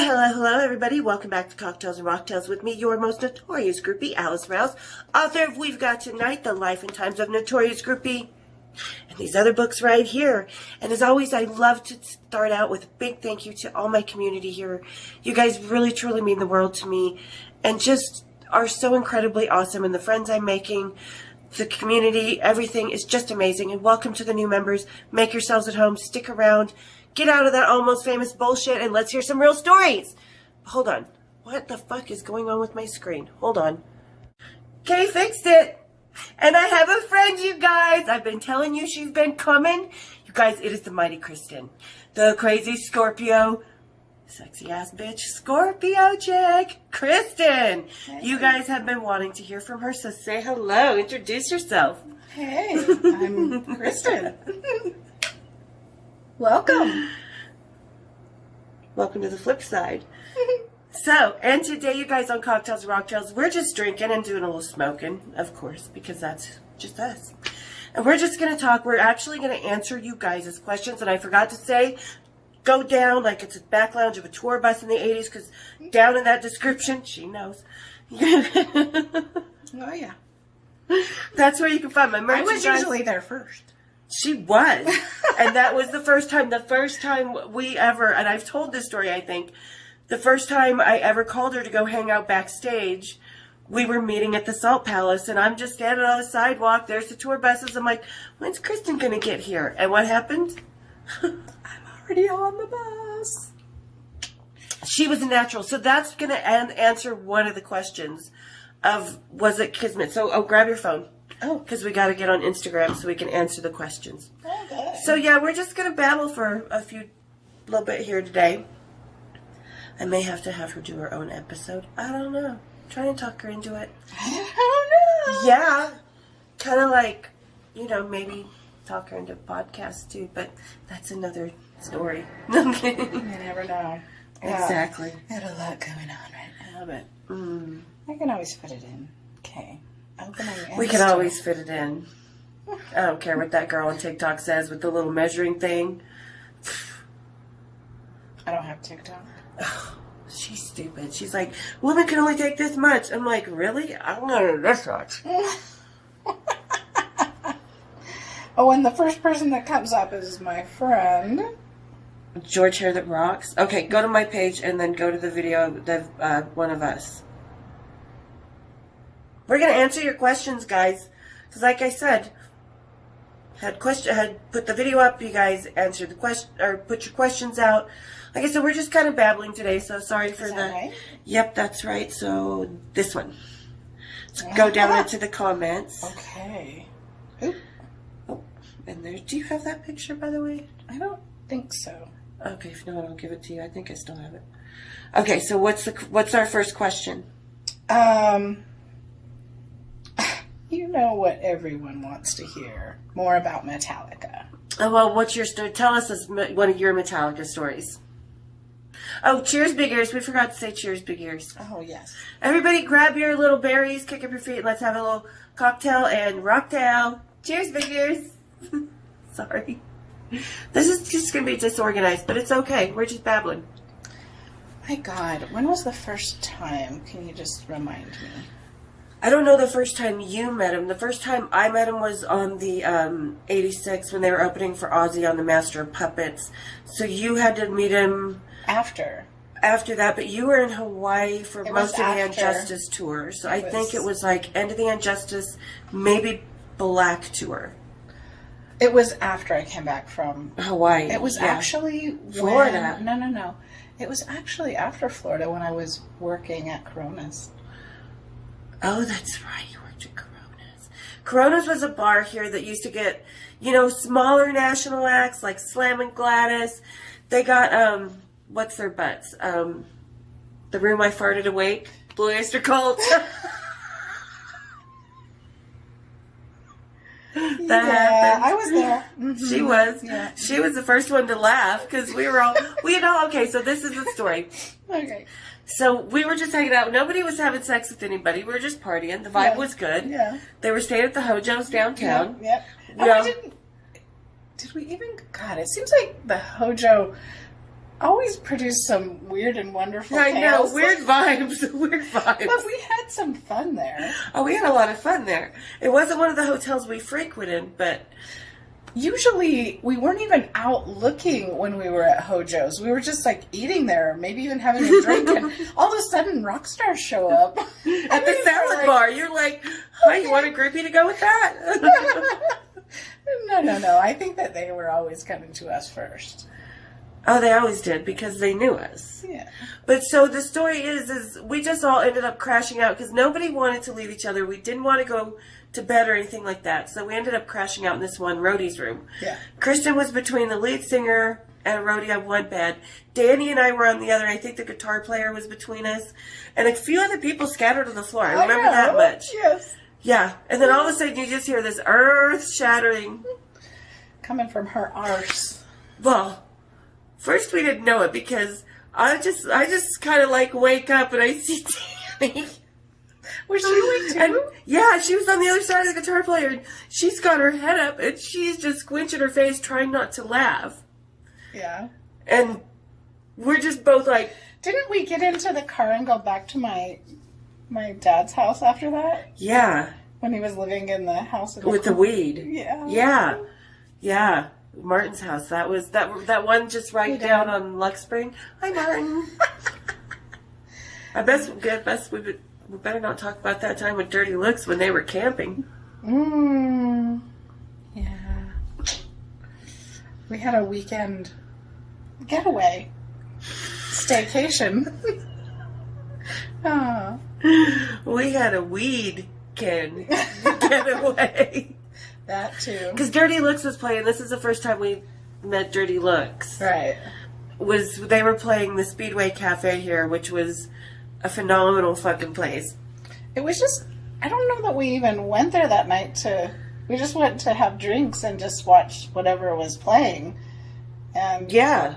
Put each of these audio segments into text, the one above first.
Hello, everybody. Welcome back to Cocktails and Rocktails with me, your most notorious groupie, Alice Rouse, author of We've Got Tonight, The Life and Times of Notorious Groupie, and these other books right here. And as always, I love to start out with a big thank you to all my community here. You guys really, truly mean the world to me and just are so incredibly awesome. And the friends I'm making, the community, everything is just amazing. And welcome to the new members. Make yourselves at home. Stick around. Get out of that almost famous bullshit and let's hear some real stories. Hold on. What the fuck is going on with my screen? Hold on. Okay, fixed it. And I have a friend, you guys. I've been telling you she's been coming. You guys, it is the mighty Kristin. The crazy Scorpio. Sexy ass bitch. Scorpio chick. Kristin. Hey. You guys have been wanting to hear from her, so say hello. Introduce yourself. Hey, I'm Kristin. Welcome. Welcome to the flip side. So, and today, you guys, on Cocktails and Rocktails, we're just drinking and doing a little smoking, of course, because that's just us. And we're just going to talk. We're actually going to answer you guys' questions. And I forgot to say, go down like it's a back lounge of a tour bus in the 80s, because down in that description, she knows. Oh, yeah. That's where you can find my merchandise. I was usually there first. She was. And that was the first time we ever, and I've told this story, I think, the first time I ever called her to go hang out backstage, we were meeting at the Salt Palace, and I'm just standing on the sidewalk. There's the tour buses. I'm like, when's Kristin going to get here? And what happened? I'm already on the bus. She was a natural. So that's going to answer one of the questions of, was it Kismet? So, grab your phone. Oh. Because we got to get on Instagram so we can answer the questions. Okay. So, yeah, we're just going to babble for a little bit here today. I may have to have her do her own episode. I don't know. Trying to talk her into it. I don't know. Yeah. Kind of like, maybe talk her into podcasts too, but that's another story. You never know. Exactly. I got a lot going on right now, but I can always fit it in. Okay. We can always fit it in. I don't care what that girl on TikTok says with the little measuring thing. I don't have TikTok. Oh, she's stupid. She's like, women can only take this much. I'm like, really? I'm gonna do this much. Oh, and the first person that comes up is my friend. George Hair That Rocks. Okay, go to my page and then go to the video of one of us. We're going to answer your questions, guys. Because like I said, had put the video up, you guys answered the question, or put your questions out. Like I said, we're just kind of babbling today, so sorry for that. Right? Yep, that's right. So this one. So go down into the comments. Okay. Oop. Oh, and there. Do you have that picture, by the way? I don't think so. Okay, if not, I'll give it to you. I think I still have it. Okay, so what's our first question? You know what everyone wants to hear. More about Metallica. Oh, well, what's your story? Tell us one of your Metallica stories. Oh, cheers, big ears. We forgot to say cheers, big ears. Oh, yes. Everybody grab your little berries, kick up your feet, and let's have a little cocktail and rocktail. Cheers, big ears. Sorry. This is just going to be disorganized, but it's okay. We're just babbling. My God, when was the first time? Can you just remind me? I don't know the first time you met him. The first time I met him was on the 86 when they were opening for Ozzy on the Master of Puppets. So you had to meet him after that, but you were in Hawaii for most of the Injustice tour. So I think it was like end of the Injustice, maybe Black tour. It was after I came back from Hawaii. It was actually Florida. No. It was actually after Florida when I was working at Coronas. Oh, that's right. You worked at Coronas. Coronas was a bar here that used to get, smaller national acts like Slam and Gladys. They got, what's their butts? The Room I Farted Awake, Blue Oyster Cult. I was there. Mm-hmm. She was. Yeah. She was the first one to laugh because we were all, okay, so this is the story. Okay. So we were just hanging out. Nobody was having sex with anybody. We were just partying. The vibe was good. Yeah. They were staying at the Hojo's downtown. Yeah. Oh, did we even? God, it seems like the Hojo always produce some weird and wonderful I know, tales. weird vibes, weird vibes. But we had some fun there. Oh, we had a lot of fun there. It wasn't one of the hotels we frequented, but... Usually, we weren't even out looking when we were at Hojo's. We were just, like, eating there, maybe even having a drink, and all of a sudden, rock stars show up. At the salad bar. You're like, hi, you want a groupie to go with that? No. I think that they were always coming to us first. Oh, they always did, because they knew us. Yeah. But so the story is we just all ended up crashing out, because nobody wanted to leave each other. We didn't want to go to bed or anything like that. So we ended up crashing out in this one roadie's room. Yeah. Kristin was between the lead singer and a roadie on one bed. Danny and I were on the other. I think the guitar player was between us. And a few other people scattered on the floor. I remember that much. Yes. Yeah. And then all of a sudden you just hear this earth-shattering... Coming from her arse. Well, first we didn't know it because I just kind of like wake up and I see Danny. Was she awake too? And yeah, she was on the other side of the guitar player, and she's got her head up, and she's just squinching her face, trying not to laugh. Yeah. And we're just both like... Didn't we get into the car and go back to my dad's house after that? Yeah. When he was living in the house with the weed. Yeah. Yeah. Yeah. Martin's house. That was that one just right down on Lux Spring. Hi, Martin. I guess we better not talk about that time with Dirty Looks when they were camping. Yeah. We had a weekend getaway. Staycation. Oh. We had a weed can getaway. That too. Because Dirty Looks was playing. This is the first time we met Dirty Looks. Right. They were playing the Speedway Cafe here, which was a phenomenal fucking place. It was just, I don't know that we even went there that night we just went to have drinks and just watch whatever was playing. And yeah,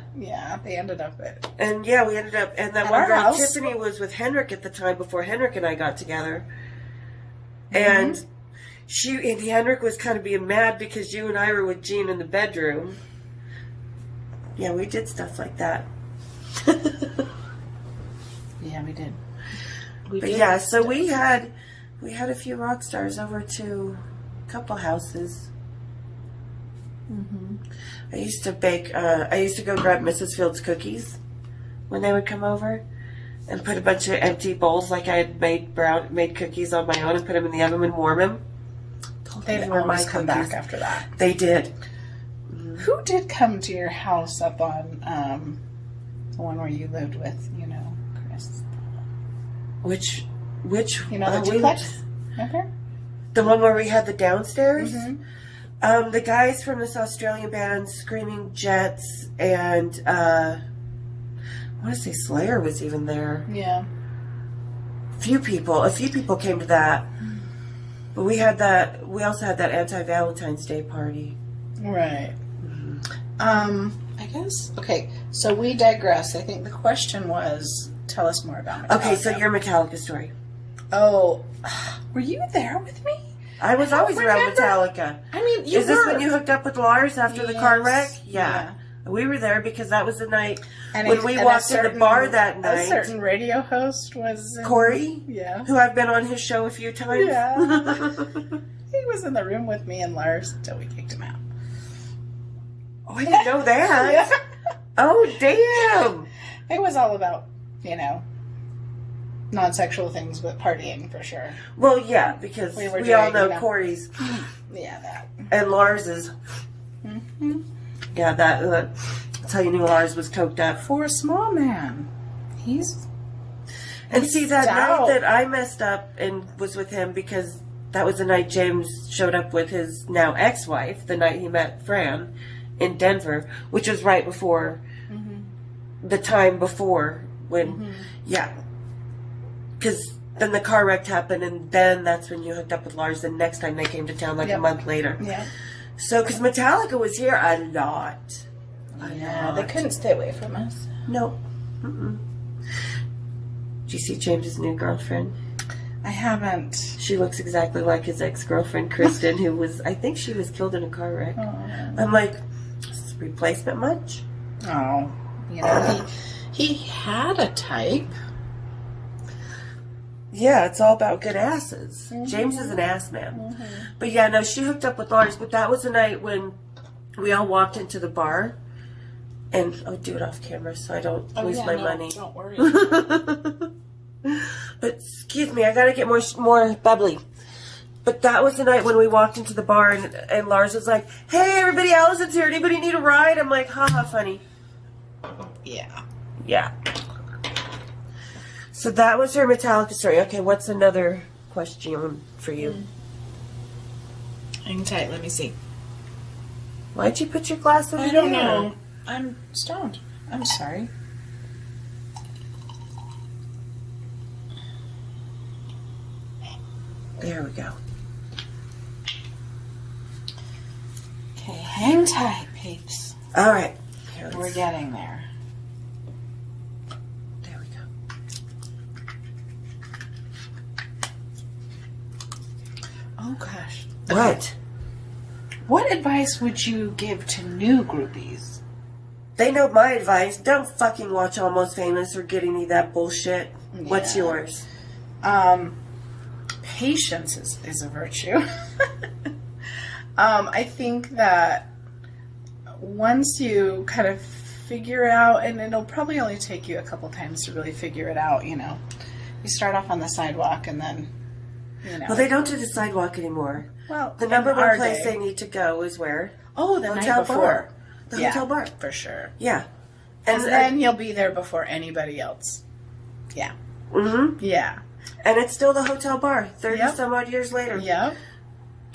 they ended up at... And yeah, we ended up, and that one girl, Tiffany, was with Henrik at the time before Henrik and I got together. And Henrik was kind of being mad because you and I were with Jean in the bedroom. Yeah, we did stuff like that. Yeah, we did. So we had a few rock stars over to a couple houses. Mm-hmm. I used to bake. I used to go grab Mrs. Field's cookies when they would come over, and put a bunch of empty bowls like I had made cookies on my own and put them in the oven and warm them. They'd always come back after that. They did. Who did come to your house up on the one where you lived with, Chris? Which? The duplex? Remember? The one where we had the downstairs? Mm-hmm. The guys from this Australian band, Screaming Jets, and I want to say Slayer was even there. Yeah. A few people came to that. But we also had that anti-Valentine's Day party. Right. I guess, okay, so we digress. I think the question was, tell us more about Metallica. Okay, so your Metallica story. Oh, were you there with me? I was always around Metallica. I mean, Is this when you hooked up with Lars after the car wreck? Yeah. We were there because that was the night when we walked in the bar that night. A certain radio host was... Corey? Yeah. Who I've been on his show a few times. Yeah. He was in the room with me and Lars until we kicked him out. Oh, I didn't know that. Yeah. Oh, damn. It was all about, non-sexual things, but partying for sure. Well, yeah, because we all know Corey's. Yeah, that. And Lars's. Mm-hmm. Yeah, that's how you knew Lars was coked up. For a small man. And see, that night that I messed up and was with him, because that was the night James showed up with his now ex-wife, the night he met Fran in Denver, which was right before the time before when, because then the car wreck happened, and then that's when you hooked up with Lars the next time they came to town, a month later. Yeah. So, because Metallica was here a lot. Yeah, they couldn't stay away from us. Nope. Mm-mm. Did you see James's new girlfriend? I haven't. She looks exactly like his ex-girlfriend, Kristin, who was, I think she was killed in a car wreck. Oh. I'm like, is this replacement much? Oh. You know, he had a type. Yeah, it's all about good asses. Mm-hmm. James is an ass man. Mm-hmm. But yeah, no, she hooked up with Lars. But that was the night when we all walked into the bar. And I'll do it off camera so I don't lose my money. Don't worry. But excuse me, I gotta get more bubbly. But that was the night when we walked into the bar and Lars was like, "Hey, everybody, Allison's here. Anybody need a ride?" I'm like, "Haha, funny." Yeah. Yeah. So that was her Metallica story. Okay, what's another question for you? Hang tight. Let me see. Why'd you put your glass over there? I don't know. I'm stoned. I'm sorry. There we go. Okay, hang tight, peeps. All right. We're getting there. There we go. Oh, gosh. What? What advice would you give to new groupies? They know my advice. Don't fucking watch Almost Famous or get any of that bullshit. Yeah. What's yours? Patience is a virtue. I think that once you kind of figure out, and it'll probably only take you a couple times to really figure it out, you know. You start off on the sidewalk and then, you know. Well, they don't do the sidewalk anymore. Well, the number one place they need to go is where? Oh, the hotel night before. The hotel bar. For sure. Yeah. And then you'll be there before anybody else. Yeah. Mm-hmm. Yeah. And it's still the hotel bar 30 some odd years later. Yep.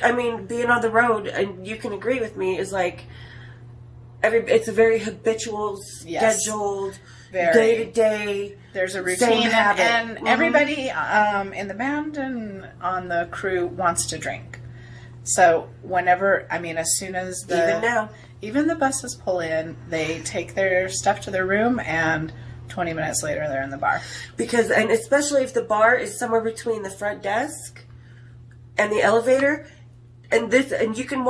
I mean, being on the road, and you can agree with me, is like, it's a very habitual, scheduled, day-to-day. There's a routine, and everybody in the band and on the crew wants to drink. So whenever, I mean, as soon as even the buses pull in, they take their stuff to their room, and 20 minutes later they're in the bar. Because, and especially if the bar is somewhere between the front desk and the elevator, and you can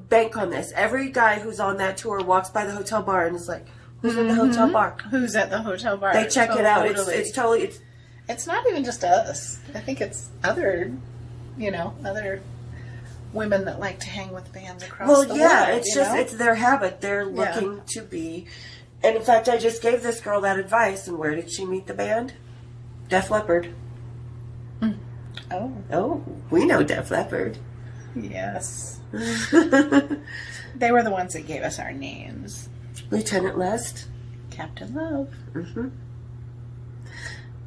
bank on this. Every guy who's on that tour walks by the hotel bar and is like, "Who's in the hotel bar? Who's at the hotel bar?" They check it out. It's totally. It's not even just us. I think it's other women that like to hang with bands across the world. Well, yeah, it's their habit. They're looking to be. And in fact, I just gave this girl that advice. And where did she meet the band? Def Leppard. Oh, we know Def Leppard. Yes. They were the ones that gave us our names. Lieutenant Lust. Captain Love. Mm-hmm.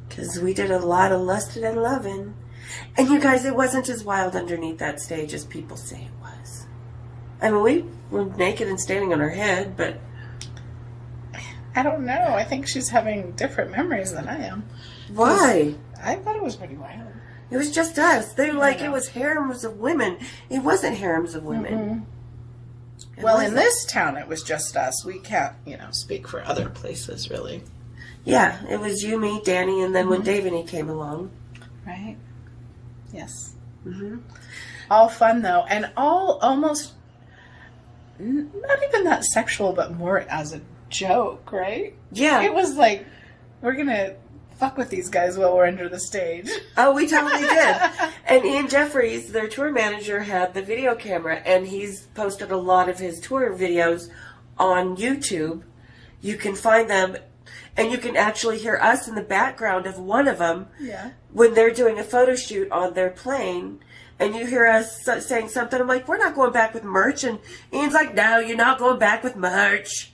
Because we did a lot of lusting and loving. And you guys, it wasn't as wild underneath that stage as people say it was. I mean, we were naked and standing on our head, but... I don't know. I think she's having different memories than I am. Why? I thought it was pretty wild. It was just us. They were like, it was harems of women. It wasn't harems of women. Mm-hmm. Well, in this town, it was just us. We can't, speak for other places, really. Yeah, it was you, me, Danny, and then when Dave and he came along. Right. Yes. Mm-hmm. All fun, though, and all almost not even that sexual, but more as a joke, right? Yeah. It was like, we're going to fuck with these guys while we're under the stage. Oh, we totally did. And Ian Jeffries, their tour manager, had the video camera, and he's posted a lot of his tour videos on YouTube. You can find them, and you can actually hear us in the background of one of them when they're doing a photo shoot on their plane. And you hear us saying something. I'm like, "We're not going back with merch." And Ian's like, "No, you're not going back with merch."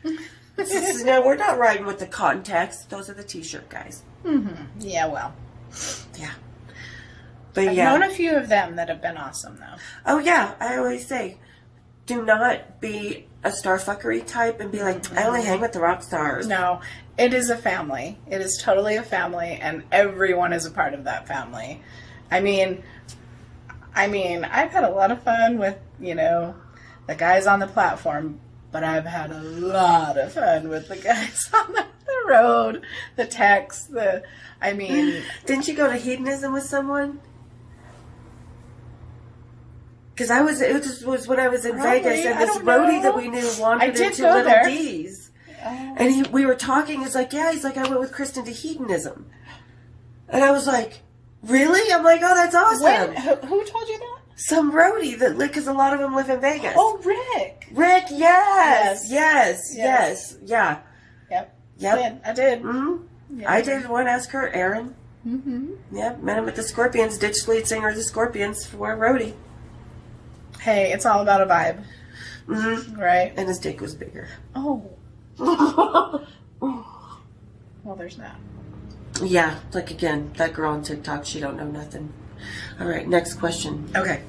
No, we're not riding with the cotton text. Those are the t-shirt guys. Mm-hmm. Yeah, well. Yeah. But I've known a few of them that have been awesome, though. Oh, yeah. I always say, do not be a starfuckery type and be like, "I only hang with the rock stars." No, it is a family. It is totally a family, and everyone is a part of that family. I mean, I've had a lot of fun with, the guys on the platform, but I've had a lot of fun with the guys on the road, the techs, Didn't you go to hedonism with someone? Because it was when I was in Vegas, and this roadie that we knew wandered into Little D's. Oh. And we were talking. He's like, yeah. He's like, I went with Kristin to hedonism. And I was like, really? I'm like, oh, that's awesome. Who told you that? Some roadie that, because a lot of them live in Vegas. Oh, Rick. Rick, yes. Yeah. Yep. I did. Mm-hmm. Yeah. I did one. Ask her, Aaron. Mm-hmm. Yep. Met him at the Scorpions. Ditched lead singer of the Scorpions for a roadie. Hey, it's all about a vibe. Mm-hmm. Right? And his dick was bigger. Oh. Well, there's that. Yeah. Like, again, that girl on TikTok, she don't know nothing. All right. Next question. Okay.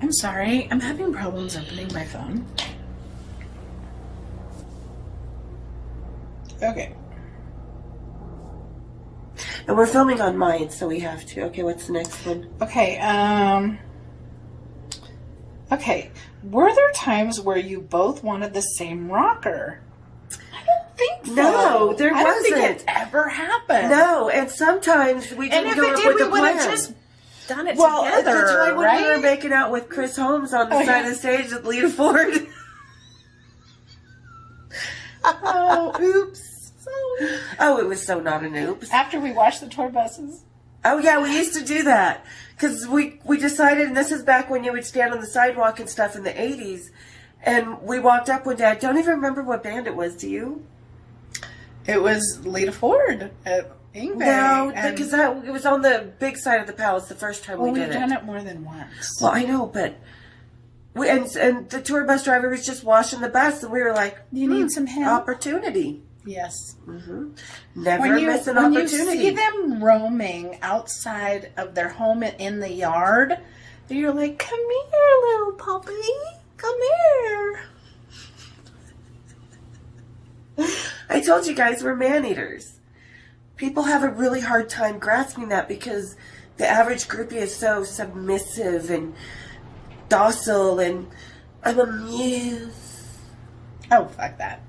I'm sorry. I'm having problems opening my phone. Okay. And we're filming on mine, so we have to. Okay, what's the next one? Okay, okay. Were there times where you both wanted the same rocker? I don't think so. No, there wasn't. I don't think it ever happened. No, and sometimes we didn't go up with the plan. We would have just done it well, together, that's why when right? we were making out with Chris Holmes on the side of the stage with Lita Ford. Oh, oops. Oh, it was so not an oops. After we watched the tour buses. Oh, yeah, we used to do that. Because we decided, and this is back when you would stand on the sidewalk and stuff in the 80s, and we walked up one day. I don't even remember what band it was. Do you? It was Lita Ford at Ingve. No, because it was on the big side of the palace the first time we did it. We've done it more than once. Well, I know, but... And the tour bus driver was just washing the bus, and we were like, you need some help. Opportunity. Yes. Mm-hmm. Never miss an opportunity. When you see them roaming outside of their home in the yard, you're like, come here, little puppy. Come here. I told you guys we're man-eaters. People have a really hard time grasping that because the average groupie is so submissive and docile, and I'm a muse. Oh, fuck that.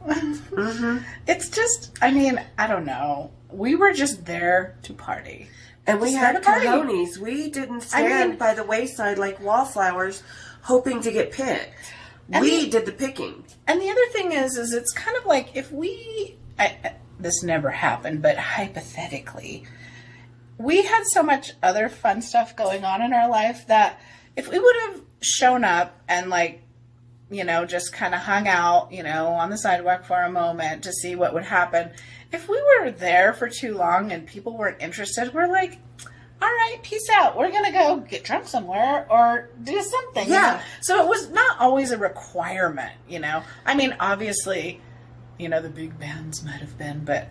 Mm-hmm. It's just, I mean, I don't know. We were just there to party. And we had cojones. We didn't stand by the wayside like wallflowers hoping to get picked. We did the picking. And the other thing is it's kind of like if this never happened, but hypothetically, we had so much other fun stuff going on in our life that if we would have shown up and just kind of hung out, on the sidewalk for a moment to see what would happen. If we were there for too long and people weren't interested, we're like, all right, peace out. We're going to go get drunk somewhere or do something. Yeah. So it was not always a requirement, I mean, obviously, the big bands might have been, but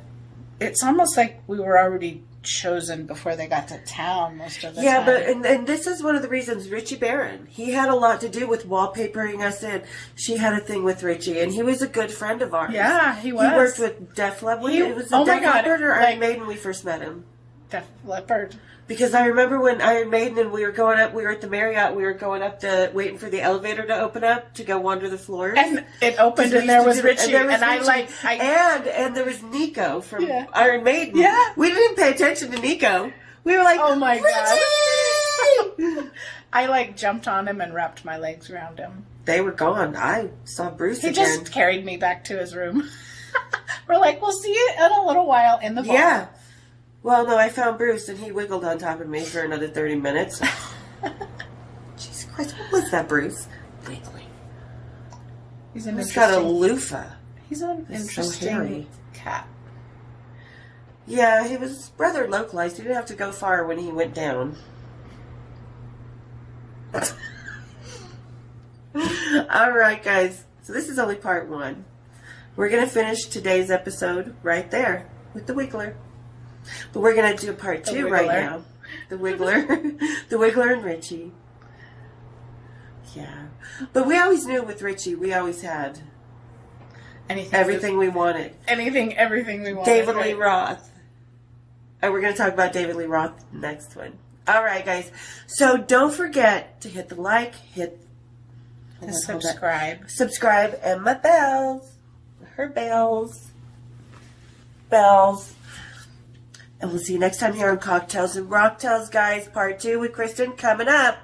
it's almost like we were already chosen before they got to town most of the time. Yeah, but and this is one of the reasons Richie Barron, he had a lot to do with wallpapering us in. She had a thing with Richie, and he was a good friend of ours. Yeah, he was. He worked with Def Leppard. It was Def Leppard or Iron Maiden we first met him. Def Leppard. Because I remember when Iron Maiden and we were at the Marriott, we were going up waiting for the elevator to open up to go wander the floors. And it opened and there was Richie. And there was Nico from Iron Maiden. Yeah. We didn't pay attention to Nico. We were like, oh my Richie! God. I jumped on him and wrapped my legs around him. They were gone. I saw Bruce again. He just carried me back to his room. We're like, we'll see you in a little while in the bar. Yeah. Well, no, I found Bruce, and he wiggled on top of me for another 30 minutes. Jesus Christ, what was that, Bruce? Wiggling. He's got a loofah. He's an interesting cat. Yeah, he was rather localized. He didn't have to go far when he went down. All right, guys. So this is only part 1. We're going to finish today's episode right there with the Wiggler. But we're going to do part 2 right now. The Wiggler. The Wiggler and Richie. Yeah. But we always knew with Richie, we always had everything we wanted. Everything we wanted. David Lee Roth. And we're going to talk about David Lee Roth next one. All right, guys. So don't forget to hit the like, subscribe. Subscribe, and my bells. Her bells. Bells. And we'll see you next time here on Cocktails and Rocktails, guys. Part 2 with Kristin coming up.